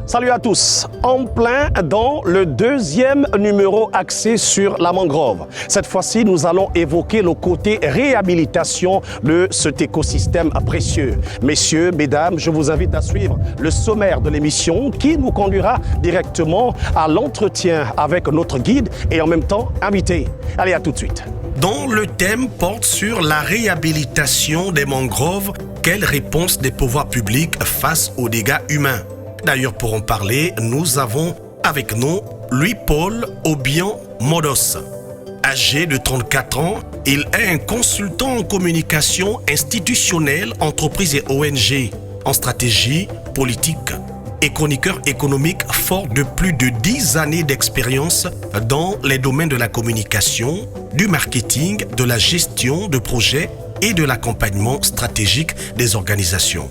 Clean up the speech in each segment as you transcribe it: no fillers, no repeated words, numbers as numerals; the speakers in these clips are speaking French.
Salut à tous, en plein dans le deuxième numéro axé sur la mangrove. Cette fois-ci, nous allons évoquer le côté réhabilitation de cet écosystème précieux. Messieurs, mesdames, je vous invite à suivre le sommaire de l'émission qui nous conduira directement à l'entretien avec notre guide et en même temps invité. Allez, à tout de suite. Dont le thème porte sur la réhabilitation des mangroves, quelle réponse des pouvoirs publics face aux dégâts humains? D'ailleurs, pour en parler, nous avons avec nous Louis-Paul Obian-Modos. Âgé de 34 ans, il est un consultant en communication institutionnelle, entreprise et ONG, en stratégie politique et chroniqueur économique fort de plus de 10 années d'expérience dans les domaines de la communication, du marketing, de la gestion de projets et de l'accompagnement stratégique des organisations.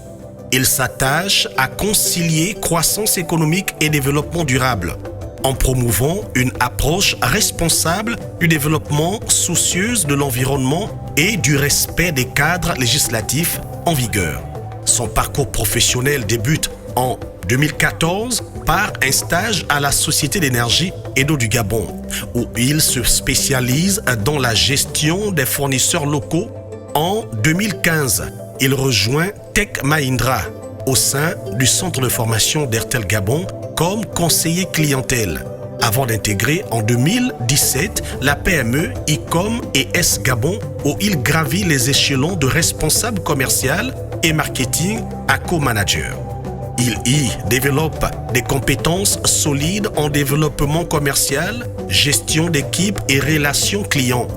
Il s'attache à concilier croissance économique et développement durable, en promouvant une approche responsable du développement, soucieuse de l'environnement et du respect des cadres législatifs en vigueur. Son parcours professionnel débute en 2014 par un stage à la Société d'énergie et d'eau du Gabon, où il se spécialise dans la gestion des fournisseurs locaux. En 2015, il rejoint Tech Mahindra au sein du centre de formation d'Airtel Gabon comme conseiller clientèle, avant d'intégrer en 2017 la PME ICOM et S Gabon où il gravit les échelons de responsable commercial et marketing à co-manager. Il y développe des compétences solides en développement commercial, gestion d'équipe et relations clients.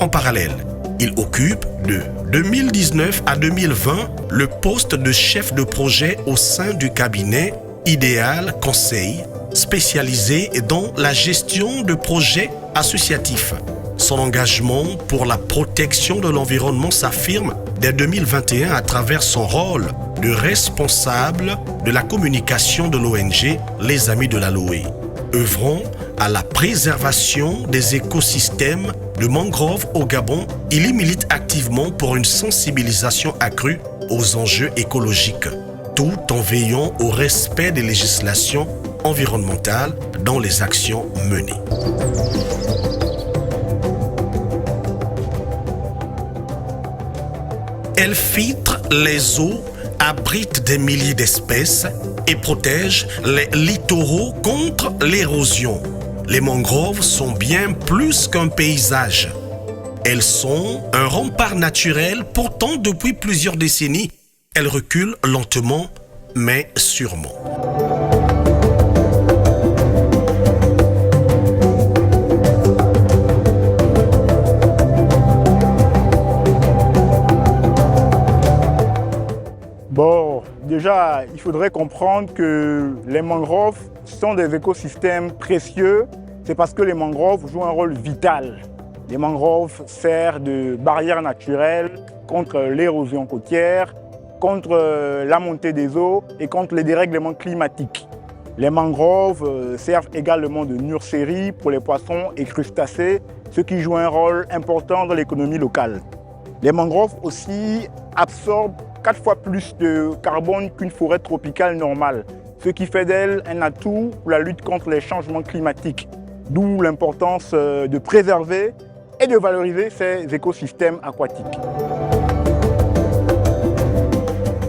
En parallèle, il occupe de 2019 à 2020 le poste de chef de projet au sein du cabinet Idéal Conseil, spécialisé dans la gestion de projets associatifs. Son engagement pour la protection de l'environnement s'affirme dès 2021 à travers son rôle de responsable de la communication de l'ONG Les Amis de l'Aloe, œuvrant à la préservation des écosystèmes de mangroves au Gabon. Il y milite activement pour une sensibilisation accrue aux enjeux écologiques, tout en veillant au respect des législations environnementales dans les actions menées. Elle filtre les eaux, abrite des milliers d'espèces et protège les littoraux contre l'érosion. Les mangroves sont bien plus qu'un paysage. Elles sont un rempart naturel. Pourtant, depuis plusieurs décennies, elles reculent lentement, mais sûrement. Bon, déjà, il faudrait comprendre que les mangroves sont des écosystèmes précieux. C'est parce que les mangroves jouent un rôle vital. Les mangroves servent de barrière naturelle contre l'érosion côtière, contre la montée des eaux et contre les dérèglements climatiques. Les mangroves servent également de nurserie pour les poissons et crustacés, ce qui joue un rôle important dans l'économie locale. Les mangroves aussi absorbent 4 fois plus de carbone qu'une forêt tropicale normale, ce qui fait d'elle un atout pour la lutte contre les changements climatiques, d'où l'importance de préserver et de valoriser ces écosystèmes aquatiques.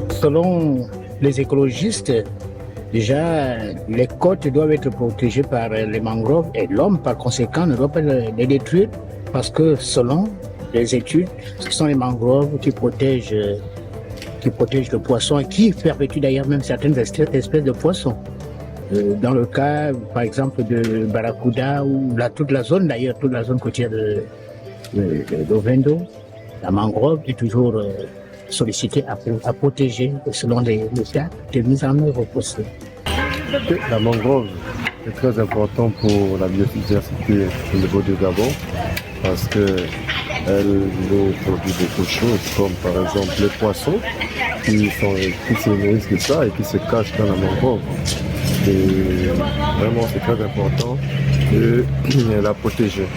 Selon les écologistes, déjà, les côtes doivent être protégées par les mangroves et l'homme, par conséquent, ne doit pas les détruire parce que selon les études, ce sont les mangroves qui protègent le poisson et qui perpétuent d'ailleurs même certaines espèces de poissons. Dans le cas, par exemple, de Barracuda ou toute la zone côtière d'Ovendo, la mangrove est toujours sollicitée à protéger selon les cas de mise en œuvre possible. La mangrove est très important pour la biodiversité au niveau du Gabon parce qu'elle nous produit beaucoup de choses comme par exemple les poissons qui se nourrissent de ça et qui se cachent dans la mangrove. Et vraiment c'est très important de la protéger.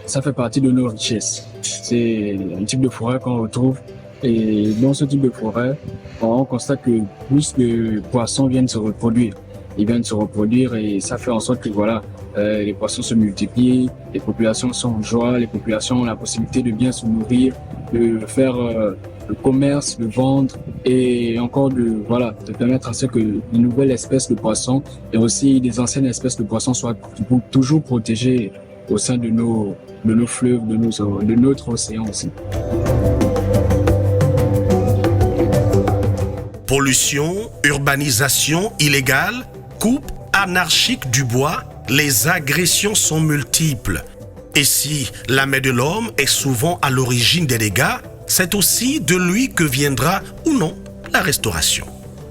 Ça fait partie de nos richesses. C'est un type de forêt qu'on retrouve et dans ce type de forêt, on constate que plus de poissons viennent se reproduire. ils viennent se reproduire et ça fait en sorte que voilà, les poissons se multiplient, les populations sont en joie, les populations ont la possibilité de bien se nourrir, de faire le commerce, de vendre et encore de permettre à ce que de nouvelles espèces de poissons et aussi des anciennes espèces de poissons soient toujours protégées au sein de nos fleuves, de notre océan aussi. Pollution, urbanisation illégale, coupe anarchique du bois, les agressions sont multiples. Et si la main de l'homme est souvent à l'origine des dégâts, c'est aussi de lui que viendra ou non la restauration.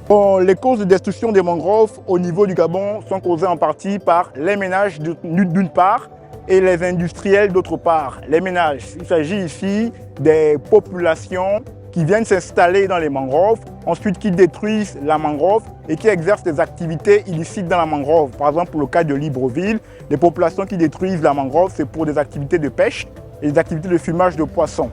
Bon, les causes de destruction des mangroves au niveau du Gabon sont causées en partie par les ménages d'une part et les industriels d'autre part. Les ménages, il s'agit ici des populations qui viennent s'installer dans les mangroves, ensuite qui détruisent la mangrove et qui exercent des activités illicites dans la mangrove. Par exemple, pour le cas de Libreville, les populations qui détruisent la mangrove, c'est pour des activités de pêche et des activités de fumage de poissons.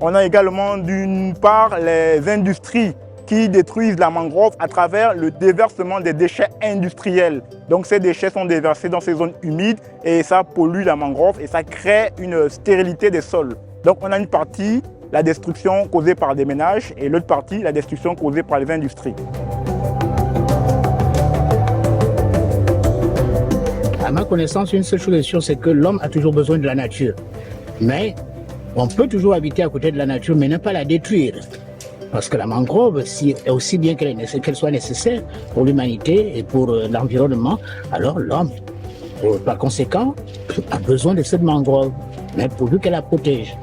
On a également d'une part les industries qui détruisent la mangrove à travers le déversement des déchets industriels. Donc ces déchets sont déversés dans ces zones humides et ça pollue la mangrove et ça crée une stérilité des sols. Donc on a une partie, la destruction causée par des ménages et l'autre partie, la destruction causée par les industries. À ma connaissance, une seule chose est sûre, c'est que l'homme a toujours besoin de la nature. Mais on peut toujours habiter à côté de la nature, mais ne pas la détruire. Parce que la mangrove, aussi bien qu'elle soit nécessaire pour l'humanité et pour l'environnement, alors l'homme, par conséquent, a besoin de cette mangrove, mais pourvu qu'elle la protège.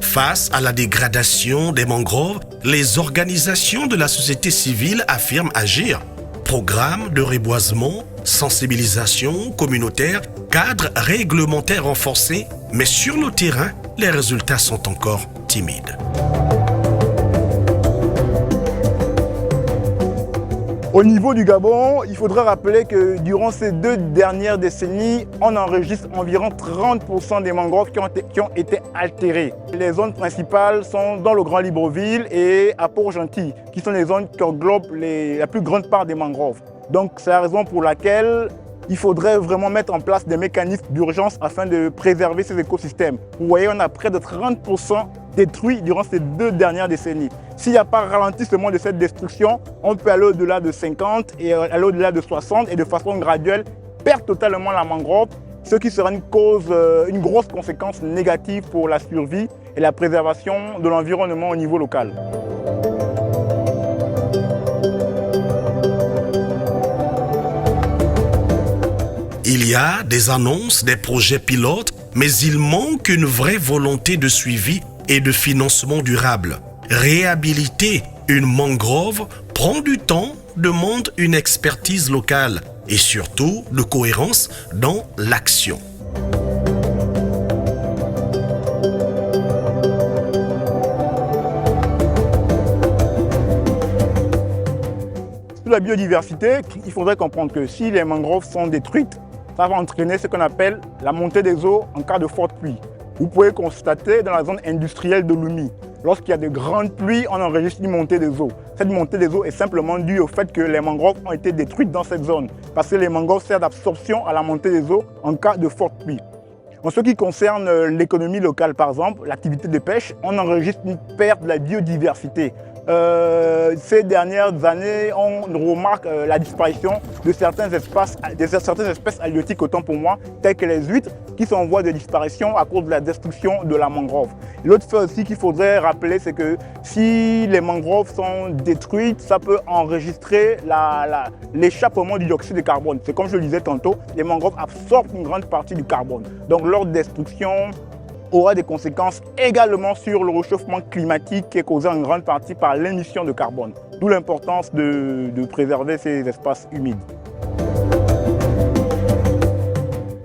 Face à la dégradation des mangroves, les organisations de la société civile affirment agir. Programmes de reboisement, sensibilisation communautaire, cadre réglementaire renforcé, mais sur le terrain, les résultats sont encore timides. Au niveau du Gabon, il faudrait rappeler que durant ces 2 dernières décennies, on enregistre environ 30% des mangroves qui ont été altérées. Les zones principales sont dans le Grand Libreville et à Port-Gentil, qui sont les zones qui englobent la plus grande part des mangroves. Donc c'est la raison pour laquelle il faudrait vraiment mettre en place des mécanismes d'urgence afin de préserver ces écosystèmes. Vous voyez, on a près de 30% détruits durant ces 2 dernières décennies. S'il n'y a pas ralentissement de cette destruction, on peut aller au-delà de 50 et aller au-delà de 60 et de façon graduelle perdre totalement la mangrove, ce qui sera une grosse conséquence négative pour la survie et la préservation de l'environnement au niveau local. Il y a des annonces, des projets pilotes, mais il manque une vraie volonté de suivi et de financement durable. Réhabiliter une mangrove prend du temps, demande une expertise locale et surtout de cohérence dans l'action. Sur la biodiversité, il faudrait comprendre que si les mangroves sont détruites, ça va entraîner ce qu'on appelle la montée des eaux en cas de forte pluie. Vous pouvez constater dans la zone industrielle de Lumi, lorsqu'il y a de grandes pluies, on enregistre une montée des eaux. Cette montée des eaux est simplement due au fait que les mangroves ont été détruites dans cette zone, parce que les mangroves servent d'absorption à la montée des eaux en cas de forte pluie. En ce qui concerne l'économie locale, par exemple, l'activité de pêche, on enregistre une perte de la biodiversité. Ces dernières années, on remarque la disparition de certaines espèces halieutiques, autant pour moi, telles que les huîtres, qui sont en voie de disparition à cause de la destruction de la mangrove. L'autre fait aussi qu'il faudrait rappeler, c'est que si les mangroves sont détruites, ça peut enregistrer l'échappement du dioxyde de carbone. C'est comme je le disais tantôt, les mangroves absorbent une grande partie du carbone. Donc leur destruction aura des conséquences également sur le réchauffement climatique qui est causé en grande partie par l'émission de carbone. D'où l'importance de préserver ces espaces humides.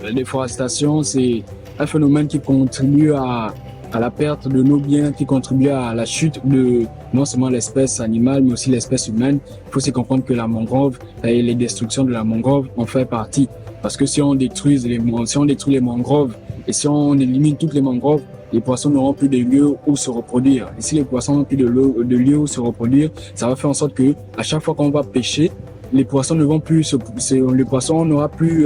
La déforestation, c'est un phénomène qui contribue à la perte de nos biens, qui contribue à la chute de non seulement l'espèce animale, mais aussi l'espèce humaine. Il faut aussi comprendre que la mangrove et les destructions de la mangrove en fait partie. Parce que si on détruit les mangroves Et si on élimine toutes les mangroves, les poissons n'auront plus de lieu où se reproduire. Et si les poissons n'ont plus de lieu où se reproduire, ça va faire en sorte que à chaque fois qu'on va pêcher, les poissons ne vont plus les poissons n'aura plus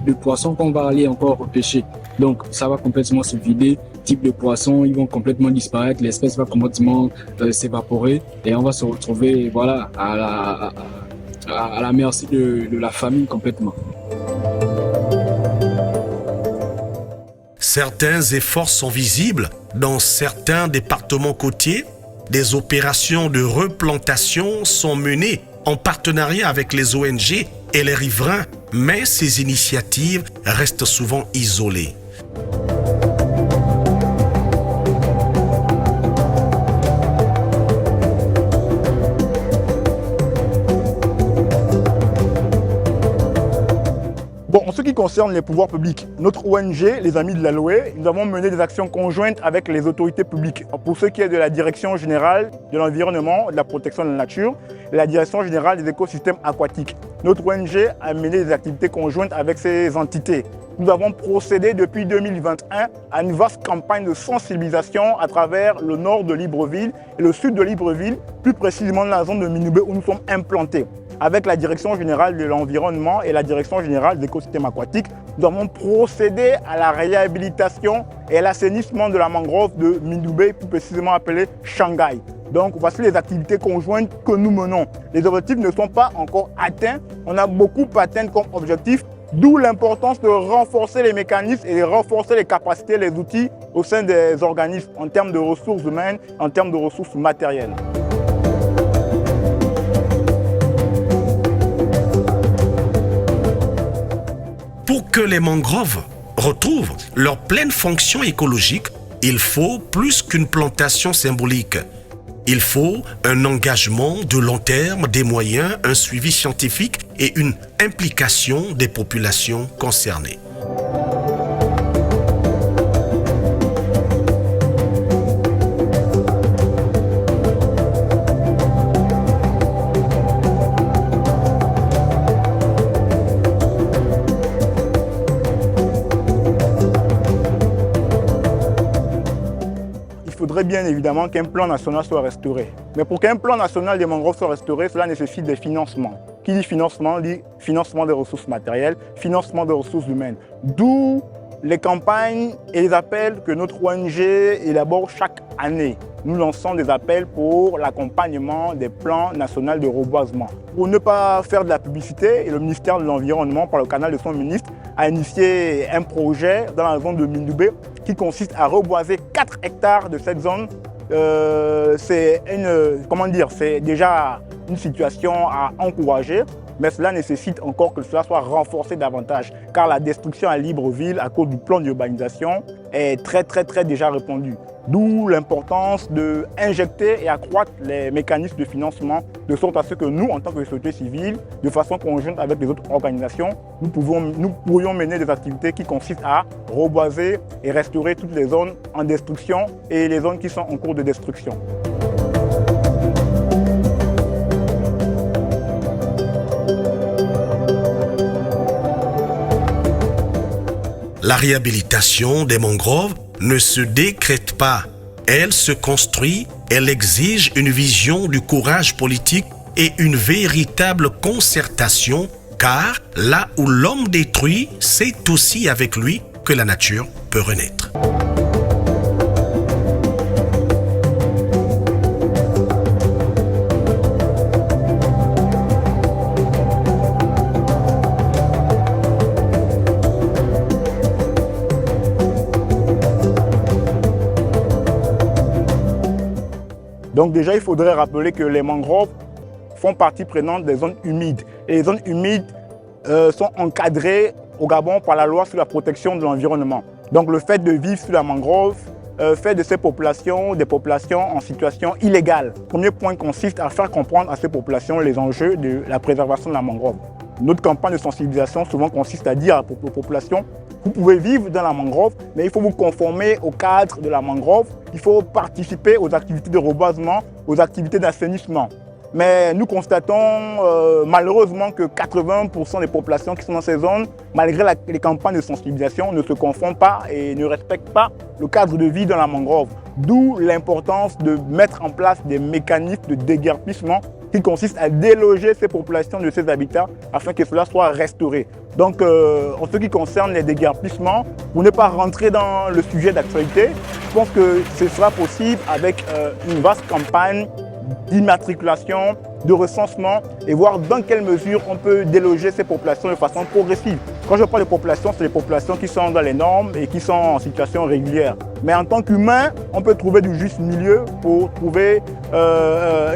de poissons qu'on va aller encore pêcher. Donc ça va complètement se vider. Type de poissons, ils vont complètement disparaître. L'espèce va complètement s'évaporer et on va se retrouver voilà à la merci de la famine complètement. Certains efforts sont visibles dans certains départements côtiers. Des opérations de replantation sont menées en partenariat avec les ONG et les riverains, mais ces initiatives restent souvent isolées. Bon, en ce qui concerne les pouvoirs publics, notre ONG, les Amis de l'Aloe, nous avons mené des actions conjointes avec les autorités publiques. Pour ce qui est de la Direction générale de l'environnement, de la protection de la nature, et la Direction générale des écosystèmes aquatiques, notre ONG a mené des activités conjointes avec ces entités. Nous avons procédé depuis 2021 à une vaste campagne de sensibilisation à travers le nord de Libreville et le sud de Libreville, plus précisément dans la zone de Minoubé où nous sommes implantés. Avec la Direction générale de l'environnement et la Direction générale des écosystèmes aquatiques, nous avons procédé à la réhabilitation et à l'assainissement de la mangrove de Minoubé, plus précisément appelée Shanghai. Donc voici les activités conjointes que nous menons. Les objectifs ne sont pas encore atteints. On a beaucoup à atteindre comme objectif, d'où l'importance de renforcer les mécanismes et de renforcer les capacités, les outils au sein des organismes en termes de ressources humaines, en termes de ressources matérielles. Pour que les mangroves retrouvent leur pleine fonction écologique, il faut plus qu'une plantation symbolique. Il faut un engagement de long terme, des moyens, un suivi scientifique et une implication des populations concernées. Il faudrait bien évidemment qu'un plan national soit restauré. Mais pour qu'un plan national des mangroves soit restauré, cela nécessite des financements. Qui dit financement des ressources matérielles, financement des ressources humaines. D'où les campagnes et les appels que notre ONG élabore chaque année. Nous lançons des appels pour l'accompagnement des plans nationaux de reboisement. Pour ne pas faire de la publicité, le ministère de l'Environnement, par le canal de son ministre, a initié un projet dans la zone de Minoubé qui consiste à reboiser 4 hectares de cette zone. C'est déjà une situation à encourager, mais cela nécessite encore que cela soit renforcé davantage, car la destruction à Libreville, à cause du plan d'urbanisation, est très déjà répandue. D'où l'importance d'injecter et accroître les mécanismes de financement, de sorte à ce que nous, en tant que société civile, de façon conjointe avec les autres organisations, nous pourrions mener des activités qui consistent à reboiser et restaurer toutes les zones en destruction et les zones qui sont en cours de destruction. La réhabilitation des mangroves ne se décrète pas. Elle se construit, elle exige une vision du courage politique et une véritable concertation, car là où l'homme détruit, c'est aussi avec lui que la nature peut renaître. Donc déjà, il faudrait rappeler que les mangroves font partie prenante des zones humides. Et les zones humides sont encadrées au Gabon par la loi sur la protection de l'environnement. Donc le fait de vivre sur la mangrove fait de ces populations des populations en situation illégale. Le premier point consiste à faire comprendre à ces populations les enjeux de la préservation de la mangrove. Notre campagne de sensibilisation souvent consiste à dire aux populations: vous pouvez vivre dans la mangrove, mais il faut vous conformer au cadre de la mangrove. Il faut participer aux activités de reboisement, aux activités d'assainissement. mais nous constatons malheureusement que 80% des populations qui sont dans ces zones, malgré les campagnes de sensibilisation, ne se confondent pas et ne respectent pas le cadre de vie dans la mangrove. D'où l'importance de mettre en place des mécanismes de déguerpissement qui consistent à déloger ces populations de ces habitats afin que cela soit restauré. Donc, en ce qui concerne les déguerpissements, pour ne pas rentrer dans le sujet d'actualité, je pense que ce sera possible avec une vaste campagne d'immatriculation, de recensement et voir dans quelle mesure on peut déloger ces populations de façon progressive. Quand je parle de populations, c'est les populations qui sont dans les normes et qui sont en situation régulière. Mais en tant qu'humain, on peut trouver du juste milieu pour trouver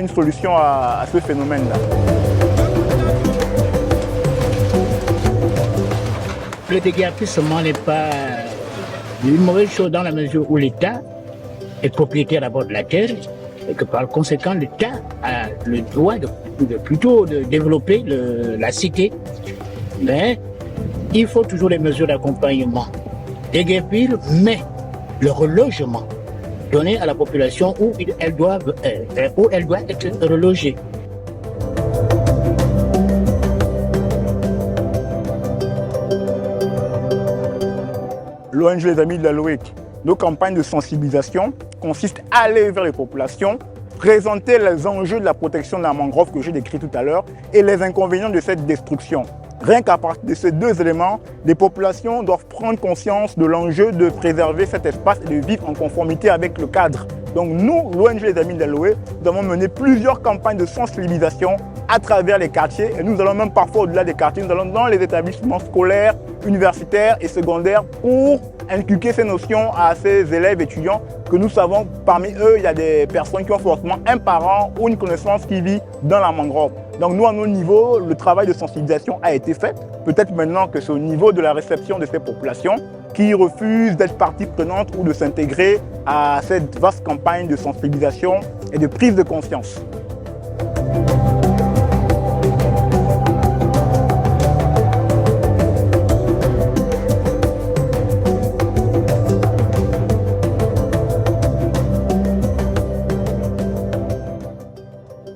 une solution à ce phénomène-là. Le déguerpissement n'est pas une mauvaise chose dans la mesure où l'État est propriétaire d'abord de la terre et que par conséquent l'État a le droit de développer la cité. Mais il faut toujours les mesures d'accompagnement. Déguerpir, mais le relogement donné à la population où elle doit être relogée. L'ONG Les Amis de l'Aloe, nos campagnes de sensibilisation consistent à aller vers les populations, présenter les enjeux de la protection de la mangrove que j'ai décrit tout à l'heure et les inconvénients de cette destruction. Rien qu'à partir de ces deux éléments, les populations doivent prendre conscience de l'enjeu de préserver cet espace et de vivre en conformité avec le cadre. Donc nous, l'ONG Les Amis de l'Aloe, nous avons mené plusieurs campagnes de sensibilisation à travers les quartiers et nous allons même parfois au-delà des quartiers, nous allons dans les établissements scolaires, universitaires et secondaires pour inculquer ces notions à ces élèves étudiants que nous savons parmi eux, il y a des personnes qui ont forcément un parent ou une connaissance qui vit dans la mangrove. Donc nous, à nos niveaux, le travail de sensibilisation a été fait. Peut-être maintenant que c'est au niveau de la réception de ces populations qui refusent d'être partie prenante ou de s'intégrer à cette vaste campagne de sensibilisation et de prise de conscience.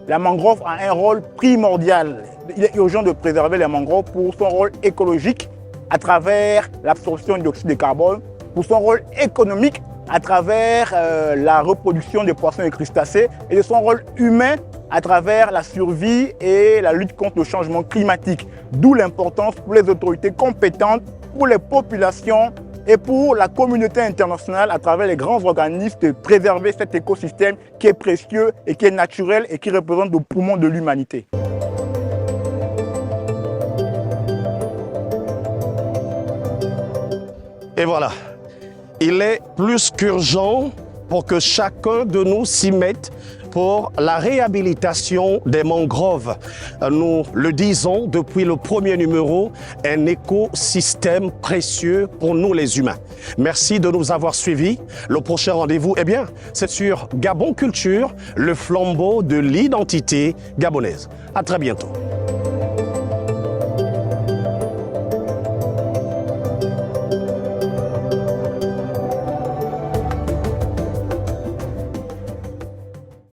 La mangrove a un rôle primordial. Il est urgent de préserver les mangroves pour son rôle écologique à travers l'absorption du dioxyde de carbone, pour son rôle économique à travers la reproduction des poissons et crustacés et de son rôle humain à travers la survie et la lutte contre le changement climatique. D'où l'importance pour les autorités compétentes, pour les populations et pour la communauté internationale à travers les grands organismes de préserver cet écosystème qui est précieux et qui est naturel et qui représente le poumon de l'humanité. Et voilà, il est plus qu'urgent pour que chacun de nous s'y mette pour la réhabilitation des mangroves. Nous le disons depuis le premier numéro, un écosystème précieux pour nous les humains. Merci de nous avoir suivis. Le prochain rendez-vous, eh bien, c'est sur Gabon Culture, le flambeau de l'identité gabonaise. À très bientôt.